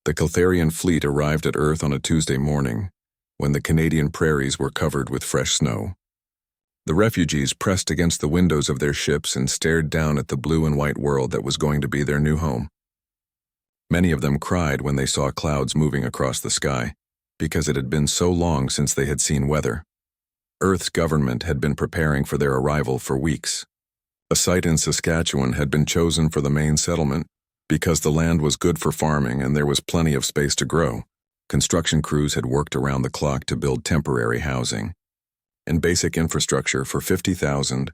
The Keltharian fleet arrived at Earth on a Tuesday morning, when the Canadian prairies were covered with fresh snow. The refugees pressed against the windows of their ships and stared down at the blue and white world that was going to be their new home. Many of them cried when they saw clouds moving across the sky, because it had been so long since they had seen weather. Earth's government had been preparing for their arrival for weeks. A site in Saskatchewan had been chosen for the main settlement because the land was good for farming and there was plenty of space to grow. Construction crews had worked around the clock to build temporary housing and basic infrastructure for 50,000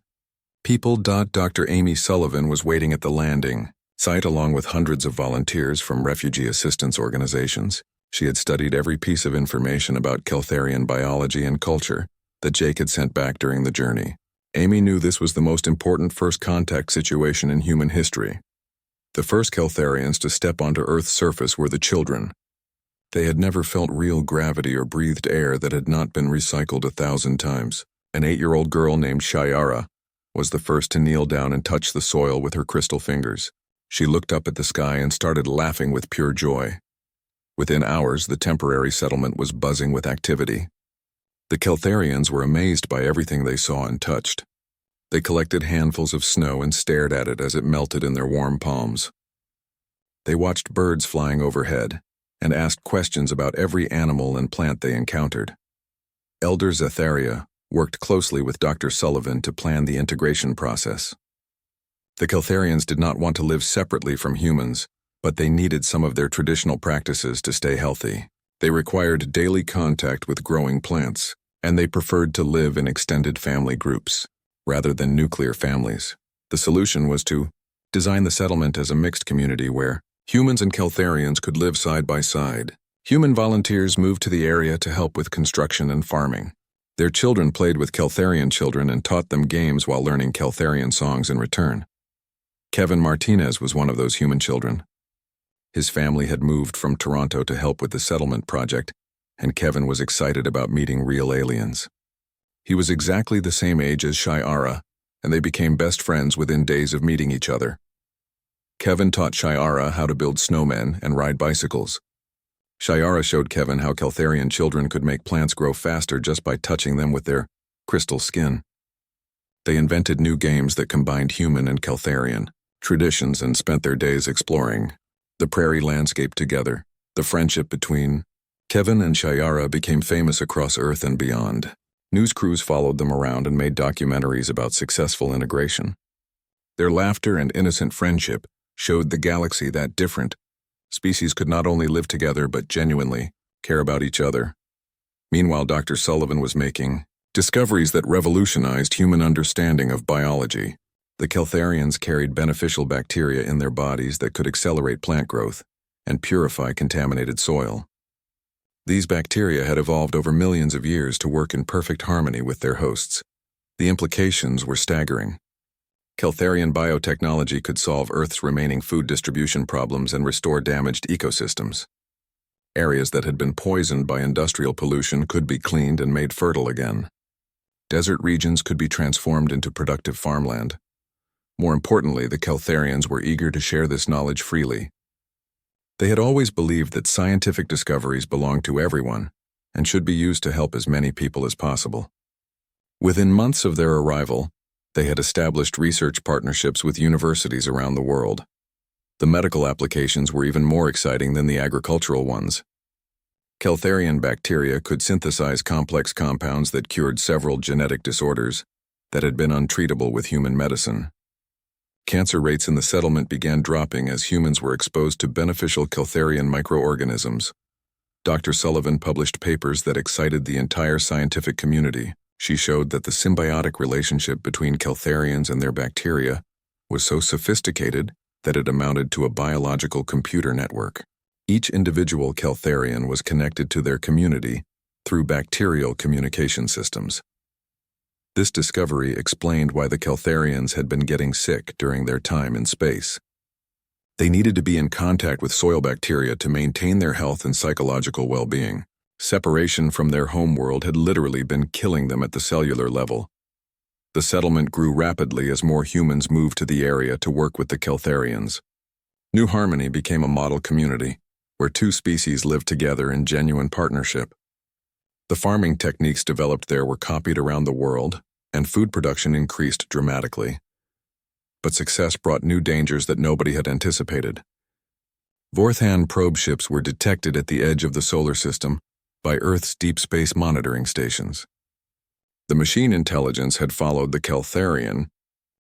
people. Dr. Amy Sullivan was waiting at the landing site along with hundreds of volunteers from refugee assistance organizations. She had studied every piece of information about Keltharian biology and culture that Jake had sent back during the journey. Amy knew this was the most important first contact situation in human history. The first Keltharians to step onto Earth's surface were the children. They had never felt real gravity or breathed air that had not been recycled 1,000 times. An 8-year-old girl named Shiara was the first to kneel down and touch the soil with her crystal fingers. She looked up at the sky and started laughing with pure joy. Within hours, the temporary settlement was buzzing with activity. The Keltharians were amazed by everything they saw and touched. They collected handfuls of snow and stared at it as it melted in their warm palms. They watched birds flying overhead and asked questions about every animal and plant they encountered. Elder Zetharia worked closely with Dr. Sullivan to plan the integration process. The Keltharians did not want to live separately from humans, but they needed some of their traditional practices to stay healthy. They required daily contact with growing plants, and they preferred to live in extended family groups, rather than nuclear families. The solution was to design the settlement as a mixed community where humans and Keltharians could live side by side. Human volunteers moved to the area to help with construction and farming. Their children played with Keltharian children and taught them games while learning Keltharian songs in return. Kevin Martinez was one of those human children. His family had moved from Toronto to help with the settlement project, and Kevin was excited about meeting real aliens. He was exactly the same age as Shiara, and they became best friends within days of meeting each other. Kevin taught Shiara how to build snowmen and ride bicycles. Shiara showed Kevin how Keltharian children could make plants grow faster just by touching them with their crystal skin. They invented new games that combined human and Keltharian traditions and spent their days exploring the prairie landscape together. The friendship between Kevin and Shiara became famous across Earth and beyond. News crews followed them around and made documentaries about successful integration. Their laughter and innocent friendship showed the galaxy that different species could not only live together but genuinely care about each other. Meanwhile, Dr. Sullivan was making discoveries that revolutionized human understanding of biology. The Keltharians carried beneficial bacteria in their bodies that could accelerate plant growth and purify contaminated soil. These bacteria had evolved over millions of years to work in perfect harmony with their hosts. The implications were staggering. Keltharian biotechnology could solve Earth's remaining food distribution problems and restore damaged ecosystems. Areas that had been poisoned by industrial pollution could be cleaned and made fertile again. Desert regions could be transformed into productive farmland. More importantly, the Keltharians were eager to share this knowledge freely. They had always believed that scientific discoveries belonged to everyone and should be used to help as many people as possible. Within months of their arrival, they had established research partnerships with universities around the world. The medical applications were even more exciting than the agricultural ones. Keltharian bacteria could synthesize complex compounds that cured several genetic disorders that had been untreatable with human medicine. Cancer rates in the settlement began dropping as humans were exposed to beneficial Keltharian microorganisms. Dr. Sullivan published papers that excited the entire scientific community. She showed that the symbiotic relationship between Keltharians and their bacteria was so sophisticated that it amounted to a biological computer network. Each individual Keltharian was connected to their community through bacterial communication systems. This discovery explained why the Keltharians had been getting sick during their time in space. They needed to be in contact with soil bacteria to maintain their health and psychological well-being. Separation from their homeworld had literally been killing them at the cellular level. The settlement grew rapidly as more humans moved to the area to work with the Keltharians. New Harmony became a model community. where two species lived together in genuine partnership. The farming techniques developed there were copied around the world, and food production increased dramatically. But success brought new dangers that nobody had anticipated. Vorthan probe ships were detected at the edge of the solar system by Earth's deep space monitoring stations. The machine intelligence had followed the Keltharian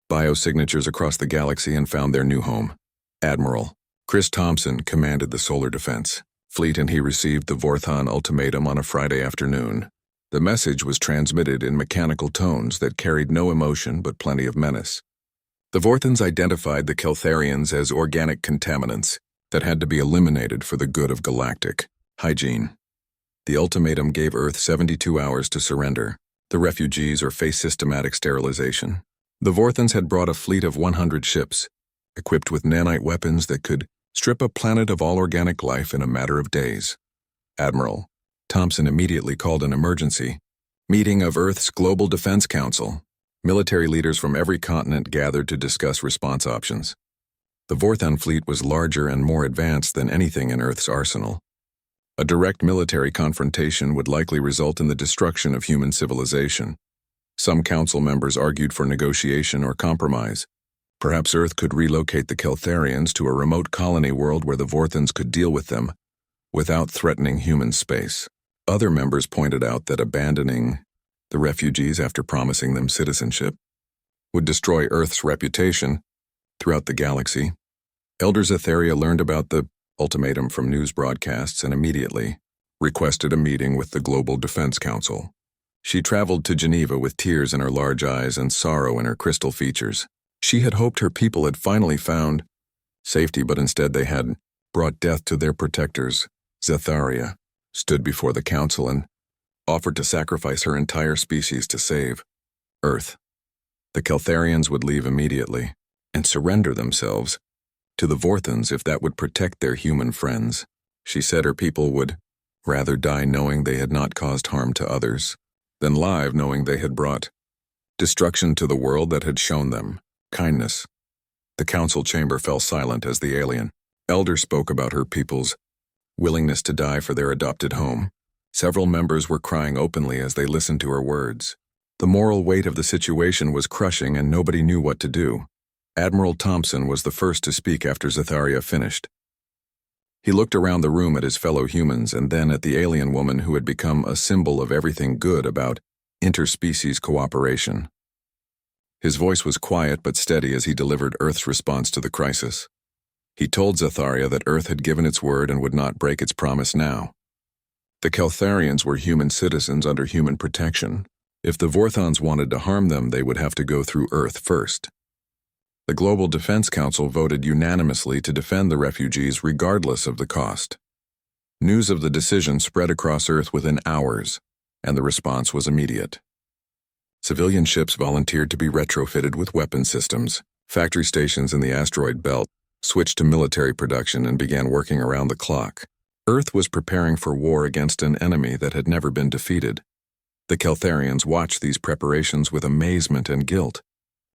biosignatures across the galaxy and found their new home. Admiral Chris Thompson commanded the solar defense fleet, and he received the Vorthan ultimatum on a Friday afternoon. The message was transmitted in mechanical tones that carried no emotion but plenty of menace. The Vorthans identified the Keltharians as organic contaminants that had to be eliminated for the good of galactic hygiene. The ultimatum gave Earth 72 hours to surrender the refugees or face systematic sterilization. The Vorthans had brought a fleet of 100 ships, equipped with nanite weapons that could strip a planet of all organic life in a matter of days. Admiral Thompson immediately called an emergency meeting of Earth's Global Defense Council. Military leaders from every continent gathered to discuss response options. The Vorthan fleet was larger and more advanced than anything in Earth's arsenal. A direct military confrontation would likely result in the destruction of human civilization. Some council members argued for negotiation or compromise. Perhaps Earth could relocate the Keltharians to a remote colony world where the Vorthans could deal with them without threatening human space. Other members pointed out that abandoning the refugees after promising them citizenship would destroy Earth's reputation throughout the galaxy. Elder Zetheria learned about the ultimatum from news broadcasts and immediately requested a meeting with the Global Defense Council. She traveled to Geneva with tears in her large eyes and sorrow in her crystal features. She had hoped her people had finally found safety, but instead they had brought death to their protectors. Zetheria stood before the council and offered to sacrifice her entire species to save Earth. The Keltharians would leave immediately and surrender themselves to the Vorthans if that would protect their human friends. She said her people would rather die knowing they had not caused harm to others than live knowing they had brought destruction to the world that had shown them kindness. The council chamber fell silent as the alien elder spoke about her people's willingness to die for their adopted home. Several members were crying openly as they listened to her words. The moral weight of the situation was crushing and nobody knew what to do. Admiral Thompson was the first to speak after Zetheria finished. He looked around the room at his fellow humans and then at the alien woman who had become a symbol of everything good about interspecies cooperation. His voice was quiet but steady as he delivered Earth's response to the crisis. He told Zetheria that Earth had given its word and would not break its promise now. The Keltharians were human citizens under human protection. If the Vorthans wanted to harm them, they would have to go through Earth first. The Global Defense Council voted unanimously to defend the refugees regardless of the cost. News of the decision spread across Earth within hours, and the response was immediate. Civilian ships volunteered to be retrofitted with weapon systems. Factory stations in the asteroid belt switched to military production and began working around the clock. Earth was preparing for war against an enemy that had never been defeated. The Keltharians watched these preparations with amazement and guilt.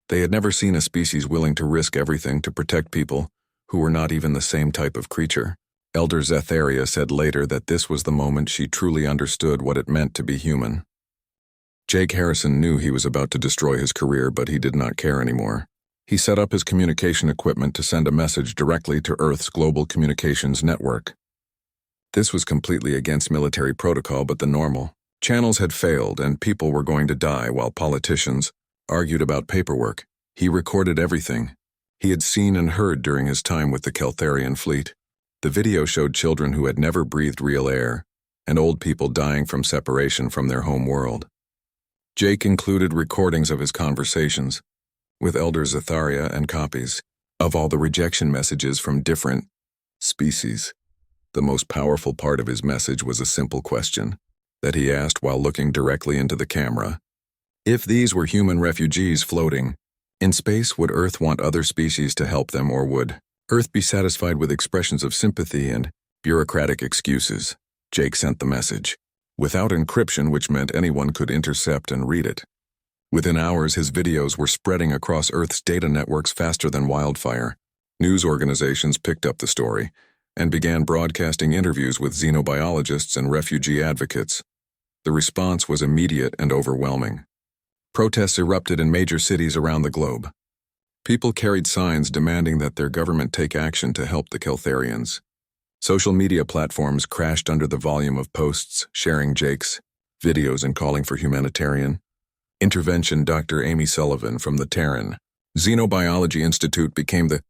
They had never seen a species willing to risk everything to protect people who were not even the same type of creature. Elder Zetheria said later that this was the moment she truly understood what it meant to be human. Jake Harrison knew he was about to destroy his career, but he did not care anymore. He set up his communication equipment to send a message directly to Earth's global communications network. This was completely against military protocol, but the normal channels had failed and people were going to die while politicians argued about paperwork. He recorded everything he had seen and heard during his time with the Keltharian fleet. The video showed children who had never breathed real air and old people dying from separation from their home world. Jake included recordings of his conversations with Elder Zetheria and copies of all the rejection messages from different species. The most powerful part of his message was a simple question that he asked while looking directly into the camera. If these were human refugees floating in space, would Earth want other species to help them, or would Earth be satisfied with expressions of sympathy and bureaucratic excuses? Jake sent the message without encryption, which meant anyone could intercept and read it. Within hours, his videos were spreading across Earth's data networks faster than wildfire. News organizations picked up the story, and began broadcasting interviews with xenobiologists and refugee advocates. The response was immediate and overwhelming. Protests erupted in major cities around the globe. People carried signs demanding that their government take action to help the Keltharians. Social media platforms crashed under the volume of posts sharing Jake's videos and calling for humanitarian intervention. Dr. Amy Sullivan from the Terran Xenobiology Institute became the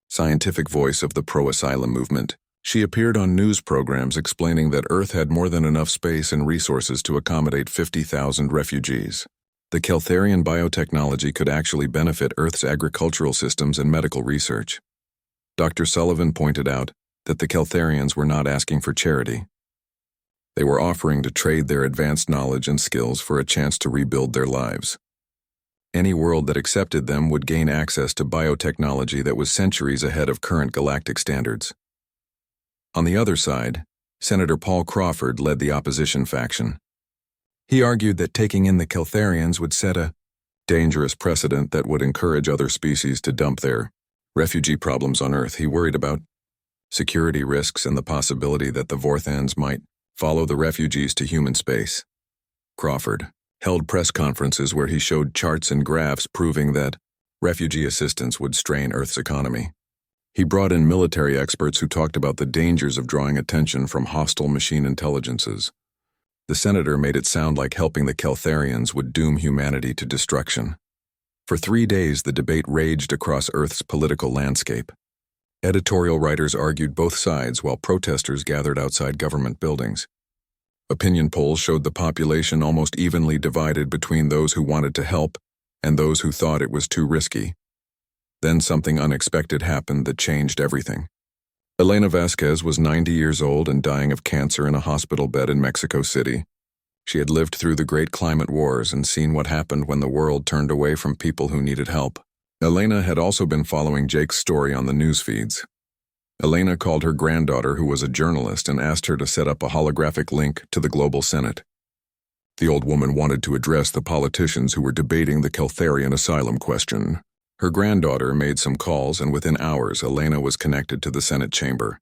scientific voice of the pro-asylum movement. She appeared on news programs explaining that Earth had more than enough space and resources to accommodate 50,000 refugees. The Keltharian biotechnology could actually benefit Earth's agricultural systems and medical research. Dr. Sullivan pointed out that the Keltharians were not asking for charity. They were offering to trade their advanced knowledge and skills for a chance to rebuild their lives. Any world that accepted them would gain access to biotechnology that was centuries ahead of current galactic standards. On the other side, Senator Paul Crawford led the opposition faction. He argued that taking in the Keltharians would set a dangerous precedent that would encourage other species to dump their refugee problems on Earth. He worried about security risks and the possibility that the Vorthans might follow the refugees to human space. Crawford held press conferences where he showed charts and graphs proving that refugee assistance would strain Earth's economy. He brought in military experts who talked about the dangers of drawing attention from hostile machine intelligences. The senator made it sound like helping the Keltharians would doom humanity to destruction. For 3 days, the debate raged across Earth's political landscape. Editorial writers argued both sides while protesters gathered outside government buildings. Opinion polls showed the population almost evenly divided between those who wanted to help and those who thought it was too risky. Then something unexpected happened that changed everything. Elena Vasquez was 90 years old and dying of cancer in a hospital bed in Mexico City. She had lived through the great climate wars and seen what happened when the world turned away from people who needed help. Elena had also been following Jake's story on the news feeds. Elena called her granddaughter, who was a journalist, and asked her to set up a holographic link to the Global Senate. The old woman wanted to address the politicians who were debating the Keltharian asylum question. Her granddaughter made some calls, and within hours, Elena was connected to the Senate chamber.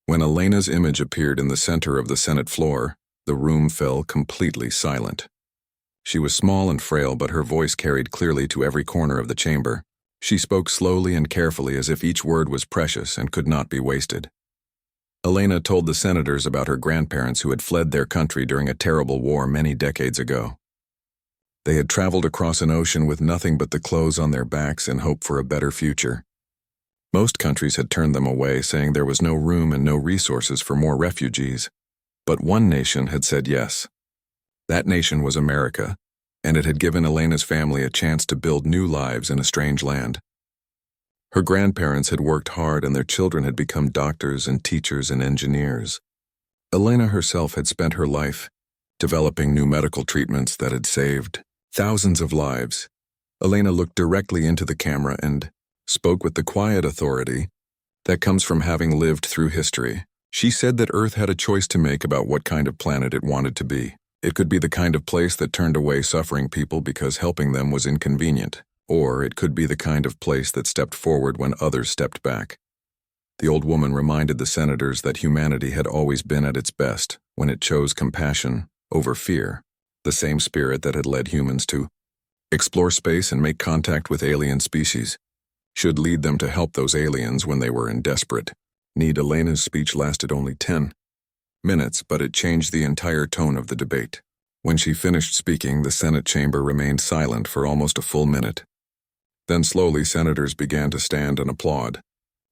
When Elena's image appeared in the center of the Senate floor, the room fell completely silent. She was small and frail, but her voice carried clearly to every corner of the chamber. She spoke slowly and carefully as if each word was precious and could not be wasted. Elena told the senators about her grandparents who had fled their country during a terrible war many decades ago. They had traveled across an ocean with nothing but the clothes on their backs in hope for a better future. Most countries had turned them away, saying there was no room and no resources for more refugees. But one nation had said yes. That nation was America, and it had given Elena's family a chance to build new lives in a strange land. Her grandparents had worked hard, and their children had become doctors and teachers and engineers. Elena herself had spent her life developing new medical treatments that had saved thousands of lives. Elena looked directly into the camera and spoke with the quiet authority that comes from having lived through history. She said that Earth had a choice to make about what kind of planet it wanted to be. It could be the kind of place that turned away suffering people because helping them was inconvenient, or it could be the kind of place that stepped forward when others stepped back. The old woman reminded the senators that humanity had always been at its best when it chose compassion over fear, the same spirit that had led humans to explore space and make contact with alien species should lead them to help those aliens when they were in desperate need. Elena's speech lasted only 10 minutes, but it changed the entire tone of the debate. When she finished speaking, the Senate chamber remained silent for almost a full minute. Then slowly senators began to stand and applaud.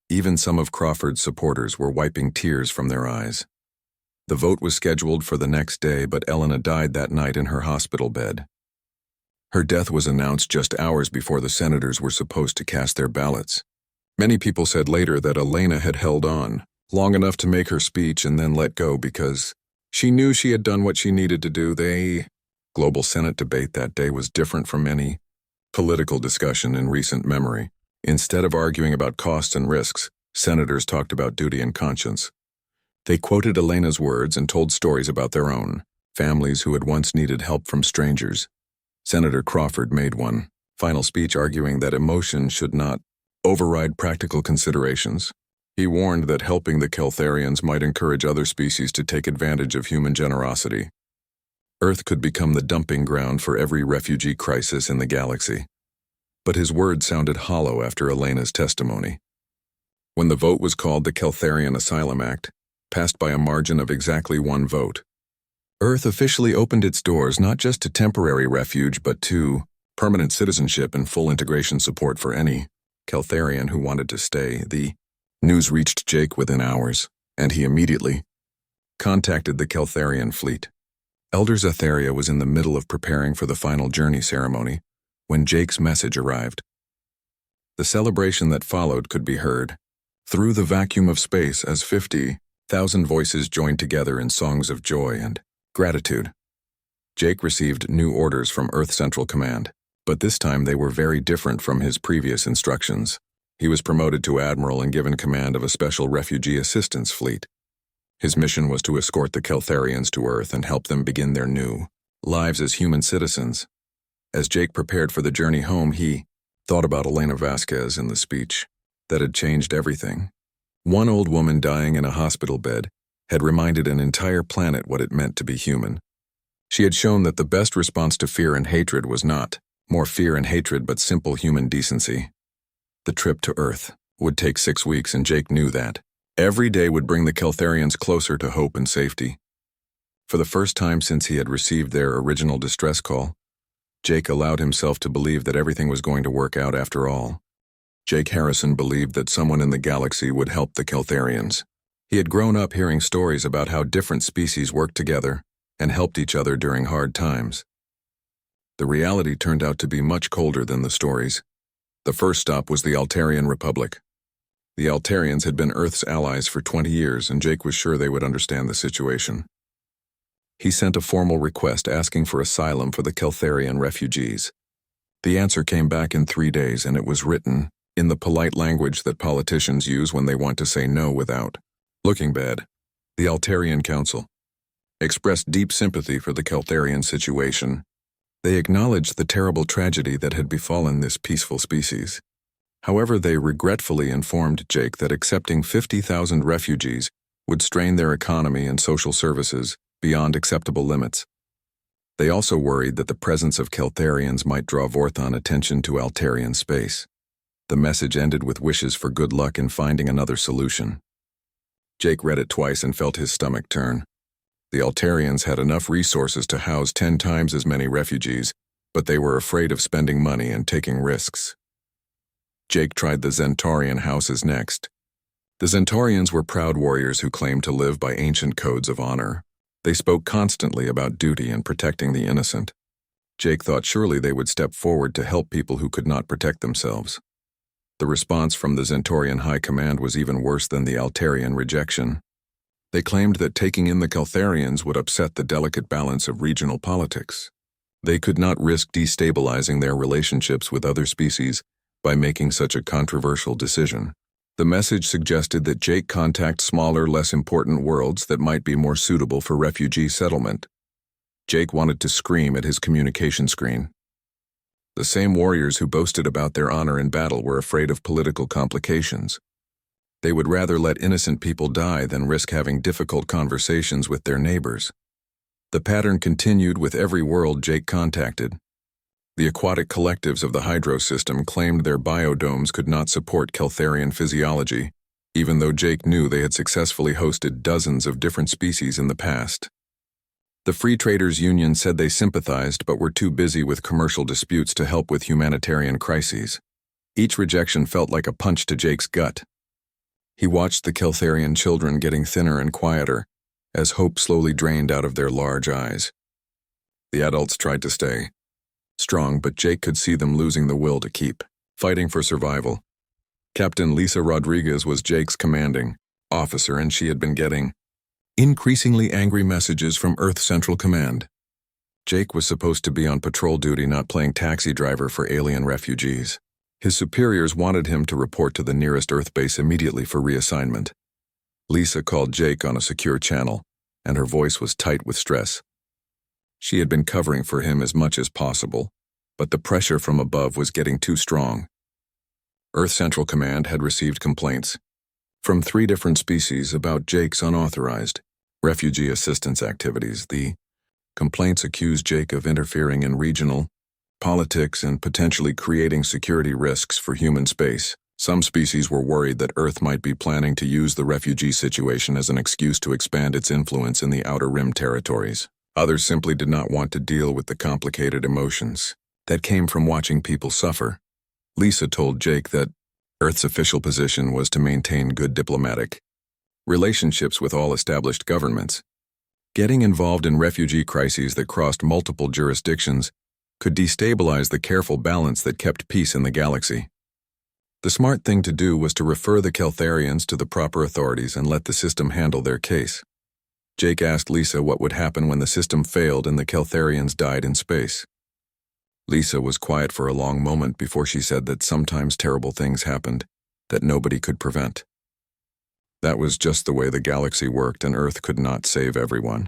Even some of Crawford's supporters were wiping tears from their eyes. The vote was scheduled for the next day, but Elena died that night in her hospital bed. Her death was announced just hours before the senators were supposed to cast their ballots. Many people said later that Elena had held on long enough to make her speech and then let go because she knew she had done what she needed to do. The global Senate debate that day was different from any political discussion in recent memory. Instead of arguing about costs and risks, senators talked about duty and conscience. They quoted Elena's words and told stories about their own families who had once needed help from strangers. Senator Crawford made one final speech arguing that emotion should not override practical considerations. He warned that helping the Keltharians might encourage other species to take advantage of human generosity. Earth could become the dumping ground for every refugee crisis in the galaxy. But his words sounded hollow after Elena's testimony. When the vote was called the Keltharian Asylum Act, passed by a margin of exactly 1 vote, Earth officially opened its doors not just to temporary refuge but to permanent citizenship and full integration support for any Keltharian who wanted to stay. The news reached Jake within hours, and he immediately contacted the Keltharian fleet. Elder Zatheria was in the middle of preparing for the final journey ceremony when Jake's message arrived. The celebration that followed could be heard through the vacuum of space as 50,000 voices joined together in songs of joy and gratitude. Jake received new orders from Earth Central Command, but this time they were very different from his previous instructions. He was promoted to admiral and given command of a special refugee assistance fleet. His mission was to escort the Keltharians to Earth and help them begin their new lives as human citizens. As Jake prepared for the journey home, he thought about Elena Vasquez in the speech that had changed everything. One old woman dying in a hospital bed had reminded an entire planet what it meant to be human. She had shown that the best response to fear and hatred was not more fear and hatred but simple human decency. The trip to Earth would take 6 weeks, and Jake knew that. Every day would bring the Keltharians closer to hope and safety. For the first time since he had received their original distress call, Jake allowed himself to believe that everything was going to work out after all. Jake Harrison believed that someone in the galaxy would help the Keltharians. He had grown up hearing stories about how different species worked together and helped each other during hard times. The reality turned out to be much colder than the stories. The first stop was the Altarian Republic. The Altarians had been Earth's allies for 20 years, and Jake was sure they would understand the situation. He sent a formal request asking for asylum for the Keltharian refugees. The answer came back in 3 days, and it was written in the polite language that politicians use when they want to say no without looking bad. The Altarian Council expressed deep sympathy for the Keltharian situation. They acknowledged the terrible tragedy that had befallen this peaceful species. However, they regretfully informed Jake that accepting 50,000 refugees would strain their economy and social services beyond acceptable limits. They also worried that the presence of Keltharians might draw Vorthon attention to Altarian space. The message ended with wishes for good luck in finding another solution. Jake read it twice and felt his stomach turn. The Altarians had enough resources to house 10 times as many refugees, but they were afraid of spending money and taking risks. Jake tried the Zentaurian houses next. The Zentaurians were proud warriors who claimed to live by ancient codes of honor. They spoke constantly about duty and protecting the innocent. Jake thought surely they would step forward to help people who could not protect themselves. The response from the Zentaurian High Command was even worse than the Altarian rejection. They claimed that taking in the Keltharians would upset the delicate balance of regional politics. They could not risk destabilizing their relationships with other species by making such a controversial decision. The message suggested that Jake contact smaller, less important worlds that might be more suitable for refugee settlement. Jake wanted to scream at his communication screen. The same warriors who boasted about their honor in battle were afraid of political complications. They would rather let innocent people die than risk having difficult conversations with their neighbors. The pattern continued with every world Jake contacted. The aquatic collectives of the Hydro system claimed their biodomes could not support Keltharian physiology, even though Jake knew they had successfully hosted dozens of different species in the past. The Free Traders Union said they sympathized but were too busy with commercial disputes to help with humanitarian crises. Each rejection felt like a punch to Jake's gut. He watched the Keltharian children getting thinner and quieter as hope slowly drained out of their large eyes. The adults tried to stay strong, but Jake could see them losing the will to keep fighting for survival. Captain Lisa Rodriguez was Jake's commanding officer, and she had been getting increasingly angry messages from Earth Central Command. Jake was supposed to be on patrol duty, not playing taxi driver for alien refugees. His superiors wanted him to report to the nearest Earth base immediately for reassignment. Lisa called Jake on a secure channel, and her voice was tight with stress. She had been covering for him as much as possible, but the pressure from above was getting too strong. Earth Central Command had received complaints from 3 different species about Jake's unauthorized refugee assistance activities. The complaints accused Jake of interfering in regional politics and potentially creating security risks for human space. Some species were worried that Earth might be planning to use the refugee situation as an excuse to expand its influence in the Outer Rim territories. Others simply did not want to deal with the complicated emotions that came from watching people suffer. Lisa told Jake that Earth's official position was to maintain good diplomatic relationships with all established governments. Getting involved in refugee crises that crossed multiple jurisdictions could destabilize the careful balance that kept peace in the galaxy. The smart thing to do was to refer the Keltharians to the proper authorities and let the system handle their case. Jake asked Lisa what would happen when the system failed and the Keltharians died in space. Lisa was quiet for a long moment before she said that sometimes terrible things happened that nobody could prevent. That was just the way the galaxy worked, and Earth could not save everyone.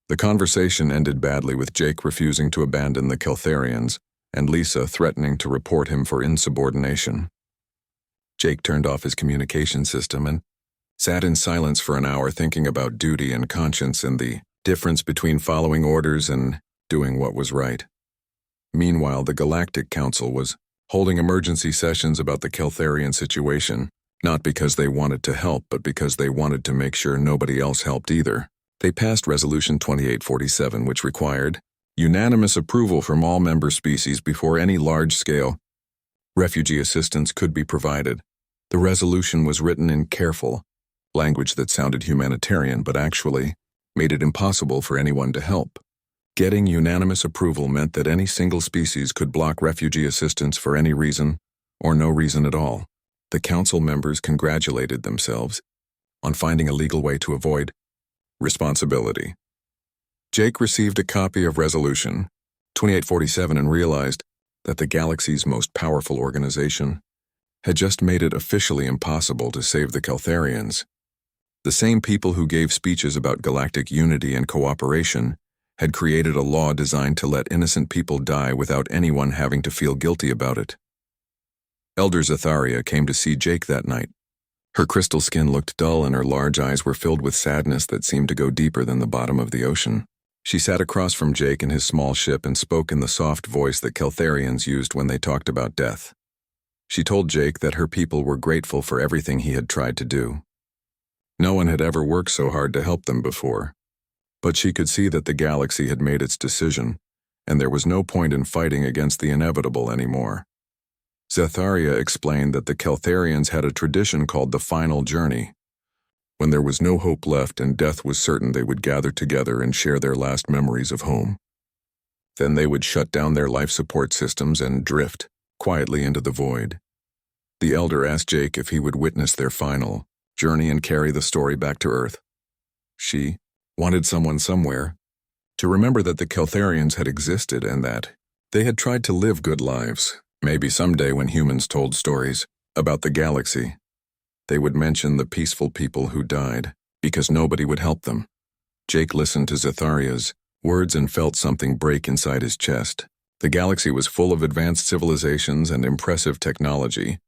The conversation ended badly with Jake refusing to abandon the Keltharians and Lisa threatening to report him for insubordination. Jake turned off his communication system and sat in silence for an hour thinking about duty and conscience and the difference between following orders and doing what was right. Meanwhile, the Galactic Council was holding emergency sessions about the Keltharian situation, not because they wanted to help, but because they wanted to make sure nobody else helped either. They passed Resolution 2847, which required unanimous approval from all member species before any large-scale refugee assistance could be provided. The resolution was written in careful language that sounded humanitarian but actually made it impossible for anyone to help. Getting unanimous approval meant that any single species could block refugee assistance for any reason or no reason at all. The council members congratulated themselves on finding a legal way to avoid responsibility. Jake received a copy of Resolution 2847 and realized that the galaxy's most powerful organization had just made it officially impossible to save the Keltharians. The same people who gave speeches about galactic unity and cooperation had created a law designed to let innocent people die without anyone having to feel guilty about it. Elder Zatharia came to see Jake that night. Her crystal skin looked dull and her large eyes were filled with sadness that seemed to go deeper than the bottom of the ocean. She sat across from Jake in his small ship and spoke in the soft voice that Keltharians used when they talked about death. She told Jake that her people were grateful for everything he had tried to do. No one had ever worked so hard to help them before, but she could see that the galaxy had made its decision, and there was no point in fighting against the inevitable anymore. Zatharia explained that the Keltharians had a tradition called the Final Journey. When there was no hope left and death was certain, they would gather together and share their last memories of home. Then they would shut down their life support systems and drift quietly into the void. The elder asked Jake if he would witness their final journey and carry the story back to Earth. She wanted someone somewhere to remember that the Keltharians had existed and that they had tried to live good lives. Maybe someday when humans told stories about the galaxy, they would mention the peaceful people who died because nobody would help them. Jake listened to Zatharia's words and felt something break inside his chest. The galaxy was full of advanced civilizations and impressive technology,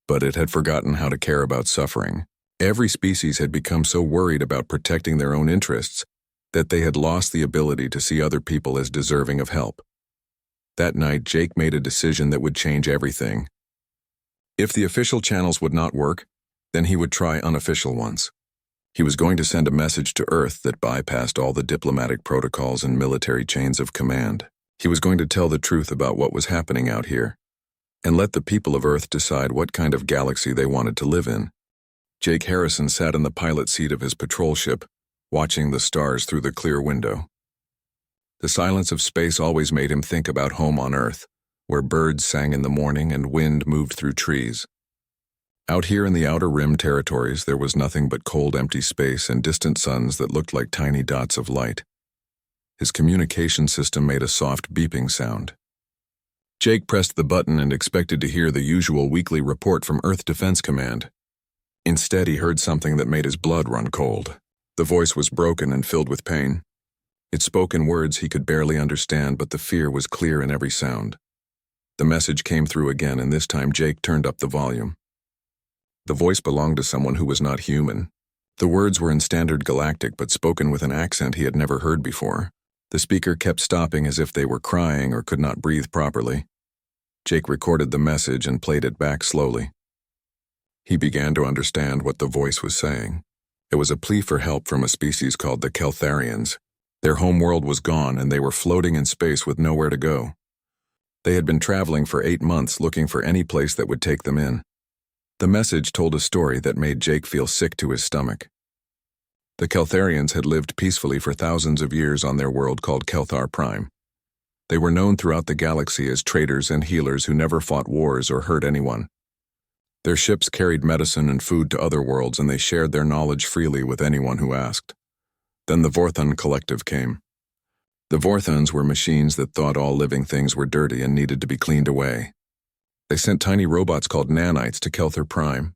but it had forgotten how to care about suffering. Every species had become so worried about protecting their own interests that they had lost the ability to see other people as deserving of help. That night, Jake made a decision that would change everything. If the official channels would not work, then he would try unofficial ones. He was going to send a message to Earth that bypassed all the diplomatic protocols and military chains of command. He was going to tell the truth about what was happening out here, and let the people of Earth decide what kind of galaxy they wanted to live in. Jake Harrison sat in the pilot seat of his patrol ship, watching the stars through the clear window. The silence of space always made him think about home on Earth, where birds sang in the morning and wind moved through trees. Out here in the Outer Rim territories, there was nothing but cold, empty space and distant suns that looked like tiny dots of light. His communication system made a soft beeping sound. Jake pressed the button and expected to hear the usual weekly report from Earth Defense Command. Instead, he heard something that made his blood run cold. The voice was broken and filled with pain. It spoke in words he could barely understand, but the fear was clear in every sound. The message came through again, and this time Jake turned up the volume. The voice belonged to someone who was not human. The words were in standard Galactic but spoken with an accent he had never heard before. The speaker kept stopping as if they were crying or could not breathe properly. Jake recorded the message and played it back slowly. He began to understand what the voice was saying. It was a plea for help from a species called the Keltharians. Their home world was gone and they were floating in space with nowhere to go. They had been traveling for 8 months looking for any place that would take them in. The message told a story that made Jake feel sick to his stomach. The Keltharians had lived peacefully for thousands of years on their world called Kelthar Prime. They were known throughout the galaxy as traders and healers who never fought wars or hurt anyone. Their ships carried medicine and food to other worlds, and they shared their knowledge freely with anyone who asked. Then the Vorthon Collective came. The Vorthons were machines that thought all living things were dirty and needed to be cleaned away. They sent tiny robots called nanites to Kelthar Prime.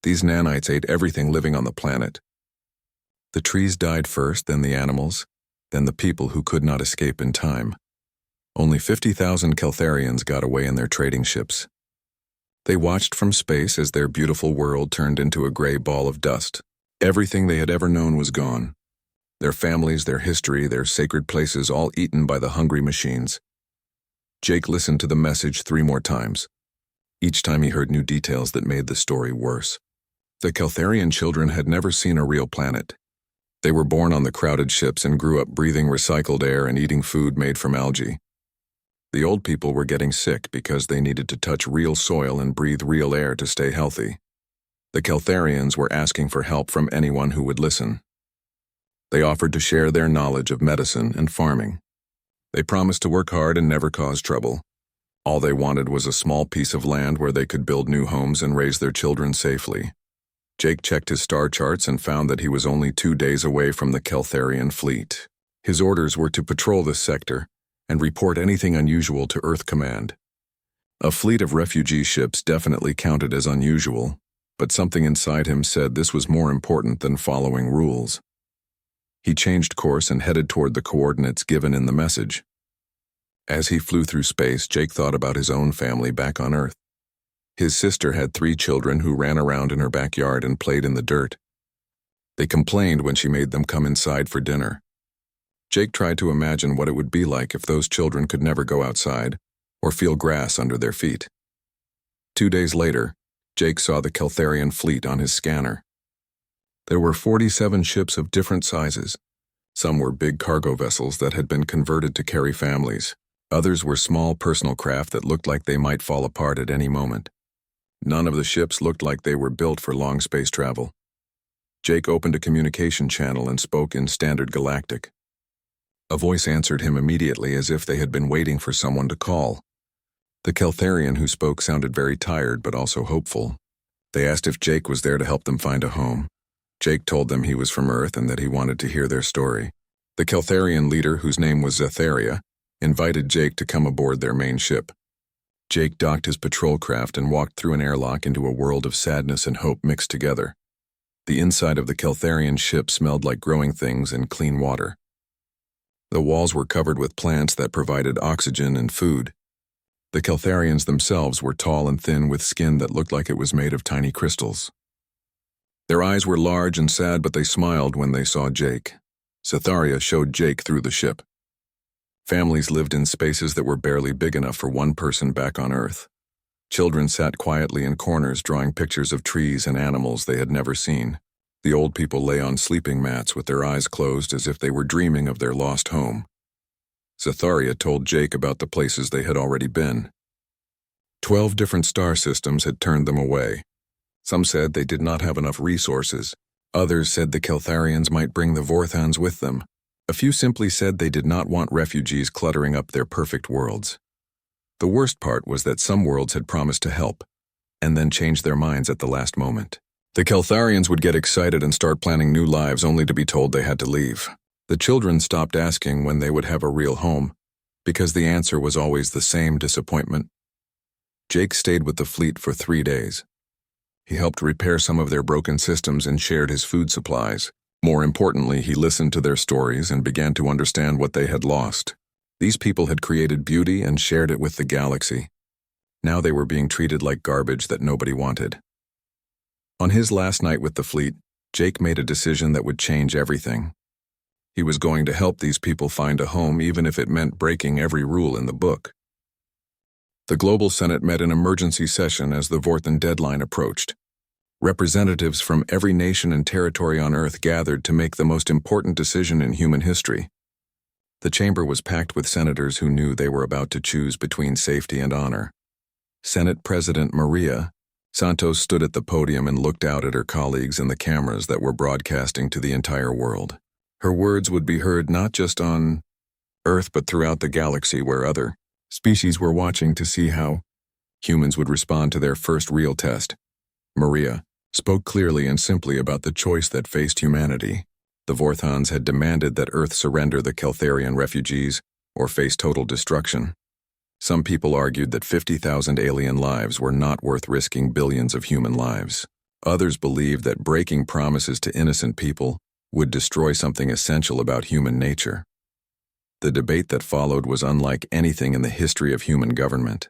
These nanites ate everything living on the planet. The trees died first, then the animals, then the people who could not escape in time. Only 50,000 Keltharians got away in their trading ships. They watched from space as their beautiful world turned into a gray ball of dust. Everything they had ever known was gone. Their families, their history, their sacred places, all eaten by the hungry machines. Jake listened to the message 3 more times. Each time he heard new details that made the story worse. The Keltharian children had never seen a real planet. They were born on the crowded ships and grew up breathing recycled air and eating food made from algae. The old people were getting sick because they needed to touch real soil and breathe real air to stay healthy. The Keltharians were asking for help from anyone who would listen. They offered to share their knowledge of medicine and farming. They promised to work hard and never cause trouble. All they wanted was a small piece of land where they could build new homes and raise their children safely. Jake checked his star charts and found that he was only 2 days away from the Keltharian fleet. His orders were to patrol this sector and report anything unusual to Earth Command. A fleet of refugee ships definitely counted as unusual, but something inside him said this was more important than following rules. He changed course and headed toward the coordinates given in the message. As he flew through space, Jake thought about his own family back on Earth. His sister had 3 children who ran around in her backyard and played in the dirt. They complained when she made them come inside for dinner. Jake tried to imagine what it would be like if those children could never go outside or feel grass under their feet. 2 days later, Jake saw the Keltharian fleet on his scanner. There were 47 ships of different sizes. Some were big cargo vessels that had been converted to carry families. Others were small personal craft that looked like they might fall apart at any moment. None of the ships looked like they were built for long space travel. Jake opened a communication channel and spoke in standard Galactic. A voice answered him immediately as if they had been waiting for someone to call. The Keltharian who spoke sounded very tired but also hopeful. They asked if Jake was there to help them find a home. Jake told them he was from Earth and that he wanted to hear their story. The Keltharian leader, whose name was Zetharia, invited Jake to come aboard their main ship. Jake docked his patrol craft and walked through an airlock into a world of sadness and hope mixed together. The inside of the Keltharian ship smelled like growing things and clean water. The walls were covered with plants that provided oxygen and food. The Keltharians themselves were tall and thin with skin that looked like it was made of tiny crystals. Their eyes were large and sad, but they smiled when they saw Jake. Zetharia showed Jake through the ship. Families lived in spaces that were barely big enough for one person back on Earth. Children sat quietly in corners drawing pictures of trees and animals they had never seen. The old people lay on sleeping mats with their eyes closed as if they were dreaming of their lost home. Zetharia told Jake about the places they had already been. 12 different star systems had turned them away. Some said they did not have enough resources. Others said the Keltharians might bring the Vorthons with them. A few simply said they did not want refugees cluttering up their perfect worlds. The worst part was that some worlds had promised to help, and then changed their minds at the last moment. The Keltharians would get excited and start planning new lives only to be told they had to leave. The children stopped asking when they would have a real home, because the answer was always the same disappointment. Jake stayed with the fleet for 3 days. He helped repair some of their broken systems and shared his food supplies. More importantly, he listened to their stories and began to understand what they had lost. These people had created beauty and shared it with the galaxy. Now they were being treated like garbage that nobody wanted. On his last night with the fleet, Jake made a decision that would change everything. He was going to help these people find a home even if it meant breaking every rule in the book. The Global Senate met in emergency session as the Vorthan deadline approached. Representatives from every nation and territory on Earth gathered to make the most important decision in human history. The chamber was packed with senators who knew they were about to choose between safety and honor. Senate President Maria Santos stood at the podium and looked out at her colleagues and the cameras that were broadcasting to the entire world. Her words would be heard not just on Earth but throughout the galaxy where other species were watching to see how humans would respond to their first real test. Maria spoke clearly and simply about the choice that faced humanity. The Vorthons had demanded that Earth surrender the Keltharian refugees or face total destruction. Some people argued that 50,000 alien lives were not worth risking billions of human lives. Others believed that breaking promises to innocent people would destroy something essential about human nature. The debate that followed was unlike anything in the history of human government.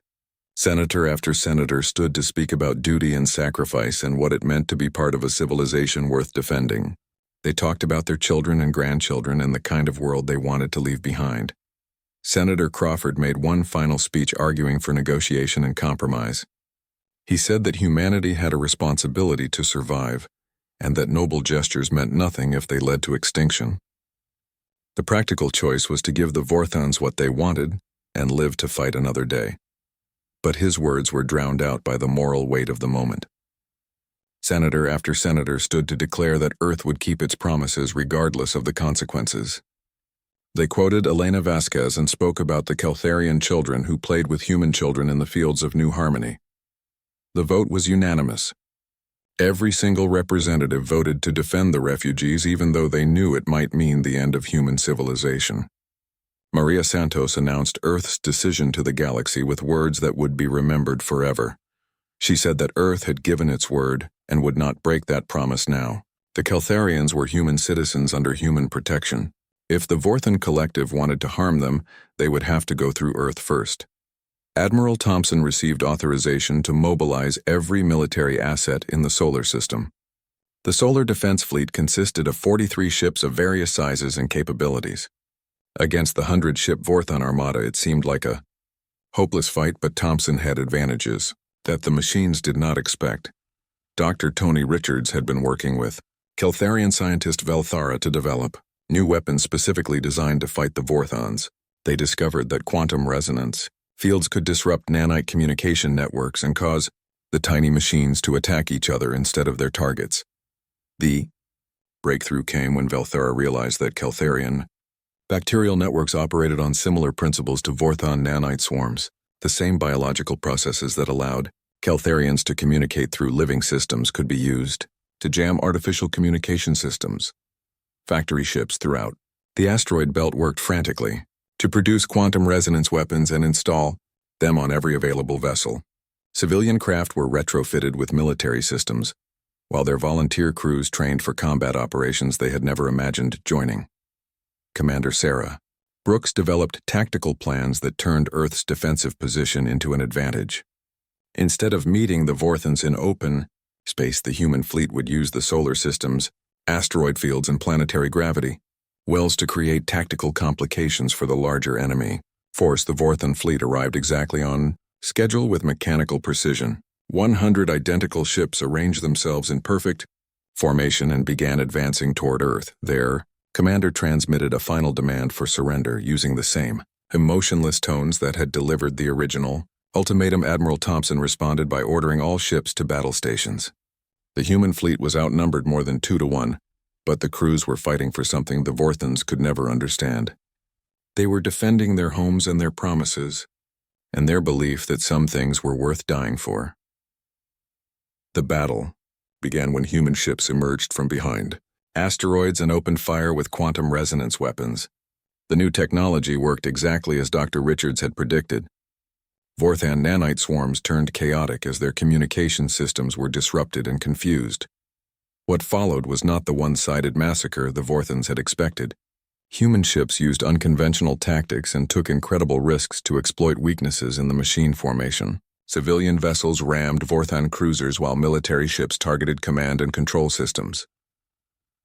Senator after senator stood to speak about duty and sacrifice and what it meant to be part of a civilization worth defending. They talked about their children and grandchildren and the kind of world they wanted to leave behind. Senator Crawford made one final speech arguing for negotiation and compromise. He said that humanity had a responsibility to survive, and that noble gestures meant nothing if they led to extinction. The practical choice was to give the Vorthons what they wanted and live to fight another day. But his words were drowned out by the moral weight of the moment. Senator after senator stood to declare that Earth would keep its promises regardless of the consequences. They quoted Elena Vasquez and spoke about the Keltharian children who played with human children in the fields of New Harmony. The vote was unanimous. Every single representative voted to defend the refugees even though they knew it might mean the end of human civilization. Maria Santos announced Earth's decision to the galaxy with words that would be remembered forever. She said that Earth had given its word and would not break that promise now. The Keltharians were human citizens under human protection. If the Vorthan Collective wanted to harm them, they would have to go through Earth first. Admiral Thompson received authorization to mobilize every military asset in the solar system. The Solar Defense Fleet consisted of 43 ships of various sizes and capabilities. Against the 100-ship Vorthon Armada, it seemed like a hopeless fight, but Thompson had advantages that the machines did not expect. Dr. Tony Richards had been working with Keltharian scientist Velthara to develop new weapons specifically designed to fight the Vorthons. They discovered that quantum resonance fields could disrupt nanite communication networks and cause the tiny machines to attack each other instead of their targets. The breakthrough came when Velthara realized that Keltharian bacterial networks operated on similar principles to Vorthon nanite swarms. The same biological processes that allowed Keltharians to communicate through living systems could be used to jam artificial communication systems. Factory ships throughout the asteroid belt worked frantically to produce quantum resonance weapons and install them on every available vessel. Civilian craft were retrofitted with military systems, while their volunteer crews trained for combat operations they had never imagined joining. Commander Sarah Brooks developed tactical plans that turned Earth's defensive position into an advantage. Instead of meeting the Vorthons in open space, the human fleet would use the solar system's asteroid fields and planetary gravity wells to create tactical complications for the larger enemy force. The Vorthon fleet arrived exactly on schedule with mechanical precision. 100 identical ships arranged themselves in perfect formation and began advancing toward Earth. Their commander transmitted a final demand for surrender using the same emotionless tones that had delivered the original ultimatum. Admiral Thompson responded by ordering all ships to battle stations. The human fleet was outnumbered more than 2 to 1, but the crews were fighting for something the Vorthons could never understand. They were defending their homes and their promises, and their belief that some things were worth dying for. The battle began when human ships emerged from behind asteroids and opened fire with quantum resonance weapons. The new technology worked exactly as Dr. Richards had predicted. Vorthan nanite swarms turned chaotic as their communication systems were disrupted and confused. What followed was not the one-sided massacre the Vorthons had expected. Human ships used unconventional tactics and took incredible risks to exploit weaknesses in the machine formation. Civilian vessels rammed Vorthon cruisers while military ships targeted command and control systems.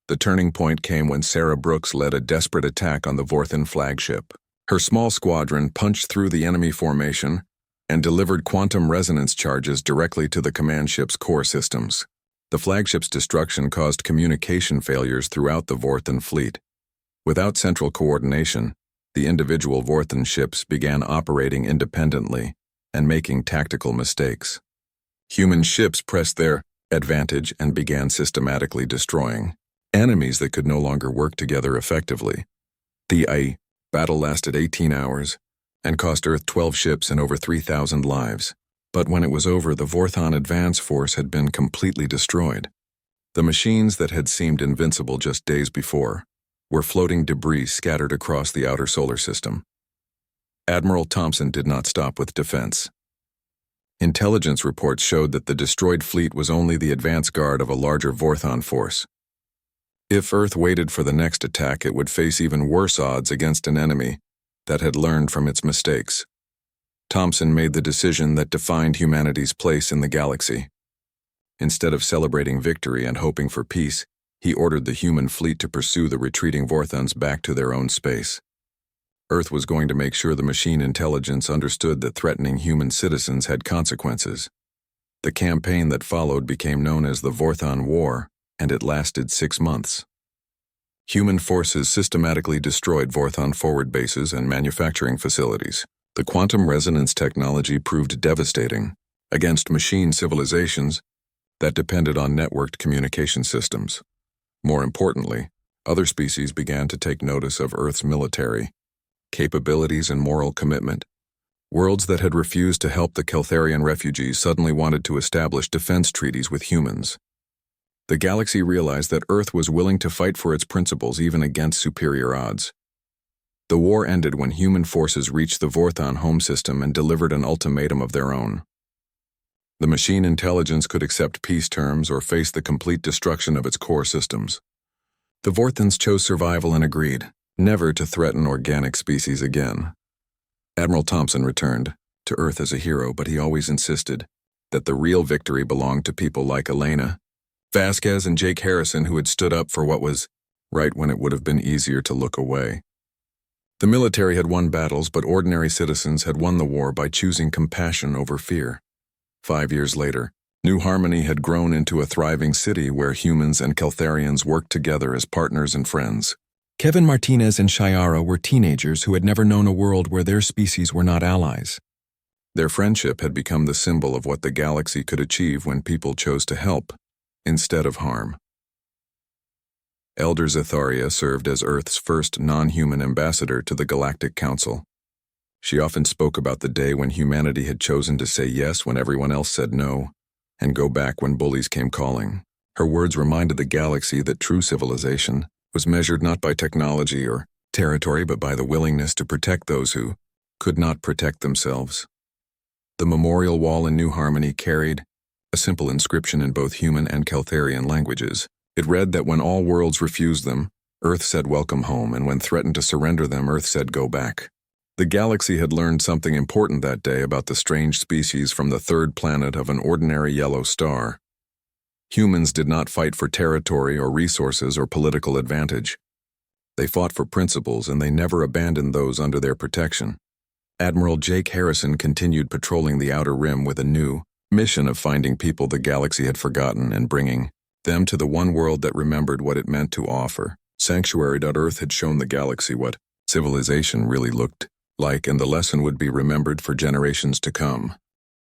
The turning point came when Sarah Brooks led a desperate attack on the Vorthon flagship. Her small squadron punched through the enemy formation and delivered quantum resonance charges directly to the command ship's core systems. The flagship's destruction caused communication failures throughout the Vorthon fleet. Without central coordination, the individual Vorthon ships began operating independently and making tactical mistakes. Human ships pressed their advantage and began systematically destroying enemies that could no longer work together effectively. The battle lasted 18 hours and cost Earth 12 ships and over 3,000 lives. But when it was over, the Vorthon advance force had been completely destroyed. The machines that had seemed invincible just days before were floating debris scattered across the outer solar system. Admiral Thompson did not stop with defense. Intelligence reports showed that the destroyed fleet was only the advance guard of a larger Vorthon force. If Earth waited for the next attack, it would face even worse odds against an enemy that had learned from its mistakes. Thompson made the decision that defined humanity's place in the galaxy. Instead of celebrating victory and hoping for peace, he ordered the human fleet to pursue the retreating Vorthons back to their own space. Earth was going to make sure the machine intelligence understood that threatening human citizens had consequences. The campaign that followed became known as the Vorthon War, and it lasted 6 months. Human forces systematically destroyed Vorthon forward bases and manufacturing facilities. The quantum resonance technology proved devastating against machine civilizations that depended on networked communication systems. More importantly, other species began to take notice of Earth's military capabilities and moral commitment. Worlds that had refused to help the Keltharian refugees suddenly wanted to establish defense treaties with humans. The galaxy realized that Earth was willing to fight for its principles even against superior odds. The war ended when human forces reached the Vorthon home system and delivered an ultimatum of their own. The machine intelligence could accept peace terms or face the complete destruction of its core systems. The Vorthons chose survival and agreed never to threaten organic species again. Admiral Thompson returned to Earth as a hero, but he always insisted that the real victory belonged to people like Elena Vasquez and Jake Harrison, who had stood up for what was right when it would have been easier to look away. The military had won battles, but ordinary citizens had won the war by choosing compassion over fear. 5 years later, New Harmony had grown into a thriving city where humans and Keltharians worked together as partners and friends. Kevin Martinez and Shiara were teenagers who had never known a world where their species were not allies. Their friendship had become the symbol of what the galaxy could achieve when people chose to help instead of harm. Elder Zatharia served as Earth's first non-human ambassador to the Galactic Council. She often spoke about the day when humanity had chosen to say yes when everyone else said no, and go back when bullies came calling. Her words reminded the galaxy that true civilization was measured not by technology or territory, but by the willingness to protect those who could not protect themselves. The memorial wall in New Harmony carried a simple inscription in both human and Keltharian languages. It read that when all worlds refused them, Earth said welcome home, and when threatened to surrender them, Earth said go back. The galaxy had learned something important that day about the strange species from the third planet of an ordinary yellow star. Humans did not fight for territory or resources or political advantage. They fought for principles, and they never abandoned those under their protection. Admiral Jake Harrison continued patrolling the Outer Rim with a new mission of finding people the galaxy had forgotten and bringing them to the one world that remembered what it meant to offer. Sanctuary.Earth had shown the galaxy what civilization really looked like, and the lesson would be remembered for generations to come.